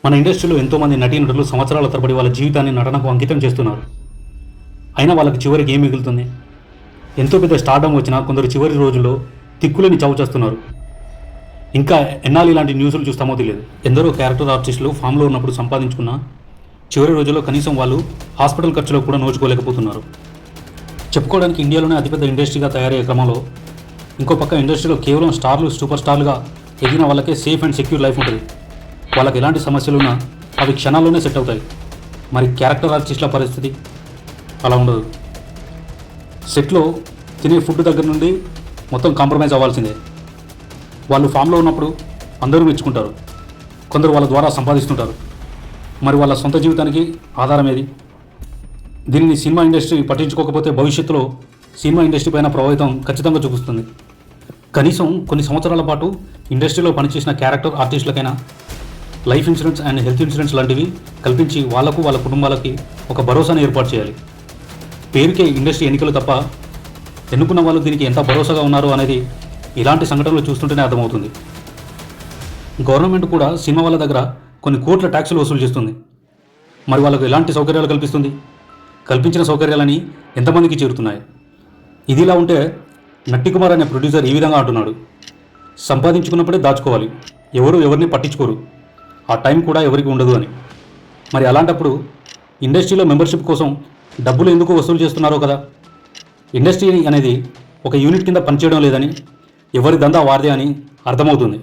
మన ఇండస్ట్రీలో ఎంతోమంది నటీనటులు సంవత్సరాల తరబడి వాళ్ళ జీవితాన్ని నటనకు అంకితం చేస్తున్నారు. అయినా వాళ్ళకి చివరికి ఏం మిగులుతుంది? ఎంతో పెద్ద స్టార్డమ్ వచ్చినా కొందరు చివరి రోజుల్లో తిక్కులని చౌచేస్తున్నారు. ఇంకా ఎన్నాళ్ళు ఇలాంటి న్యూస్లు చూస్తామో తెలియదు. ఎందరో క్యారెక్టర్ ఆర్టిస్టులు ఫామ్లో ఉన్నప్పుడు సంపాదించుకున్న చివరి రోజుల్లో కనీసం వాళ్ళు హాస్పిటల్ ఖర్చులో కూడా నోచుకోలేకపోతున్నారు. చెప్పుకోవడానికి ఇండియాలోనే అతిపెద్ద ఇండస్ట్రీగా తయారయ్యే క్రమంలో ఇంకో పక్క ఇండస్ట్రీలో కేవలం స్టార్లు, సూపర్ స్టార్లుగా ఎదిగిన వాళ్ళకే సేఫ్ అండ్ సెక్యూర్ లైఫ్ ఉంటుంది. వాళ్ళకి ఎలాంటి సమస్యలు ఉన్నా అవి క్షణాల్లోనే సెట్ అవుతాయి. మరి క్యారెక్టర్ ఆర్టిస్టుల పరిస్థితి అలా ఉండదు. సెట్లో తినే ఫుడ్ దగ్గర నుండి మొత్తం కాంప్రమైజ్ అవ్వాల్సిందే. వాళ్ళు ఫామ్లో ఉన్నప్పుడు అందరూ మెచ్చుకుంటారు, కొందరు వాళ్ళ ద్వారా సంపాదిస్తుంటారు. మరి వాళ్ళ సొంత జీవితానికి ఆధారం ఏది? దీనిని సినిమా ఇండస్ట్రీ పట్టించుకోకపోతే భవిష్యత్తులో సినిమా ఇండస్ట్రీ పైన ప్రభావితం ఖచ్చితంగా చూపిస్తుంది. కనీసం కొన్ని సంవత్సరాల పాటు ఇండస్ట్రీలో పనిచేసిన క్యారెక్టర్ ఆర్టిస్టులకైనా life insurance and health insurance లాంటివి కల్పించి వాళ్లకు, వాళ్ళ కుటుంబాలకి ఒక భరోసాను ఏర్పాటు చేయాలి. పేరుకే ఇండస్ట్రీ ఎన్నికలు తప్ప ఎన్నుకున్న వాళ్ళు దీనికి ఎంత భరోసాగా ఉన్నారు అనేది ఇలాంటి సంఘటనలు చూస్తుంటేనే అర్థమవుతుంది. గవర్నమెంట్ కూడా సినిమా వాళ్ళ దగ్గర కొన్ని కోట్ల ట్యాక్సులు వసూలు చేస్తుంది. మరి వాళ్ళకు ఎలాంటి సౌకర్యాలు కల్పిస్తుంది? కల్పించిన సౌకర్యాలని ఎంతమందికి చేరుతున్నాయి? ఇదిలా ఉంటే నట్టికుమార్ అనే ప్రొడ్యూసర్ ఈ విధంగా అంటున్నాడు: సంపాదించుకున్నప్పుడే దాచుకోవాలి, ఎవరు ఎవరిని పట్టించుకోరు, ఆ టైం కూడా ఎవరికి ఉండదు అని. మరి అలాంటప్పుడు ఇండస్ట్రీలో మెంబర్షిప్ కోసం డబ్బులు ఎందుకు వసూలు చేస్తున్నారో కదా. ఇండస్ట్రీ అనేది ఒక యూనిట్ కింద పనిచేయడం లేదని, ఎవరి దందా వారిదే అని అర్థమవుతుంది.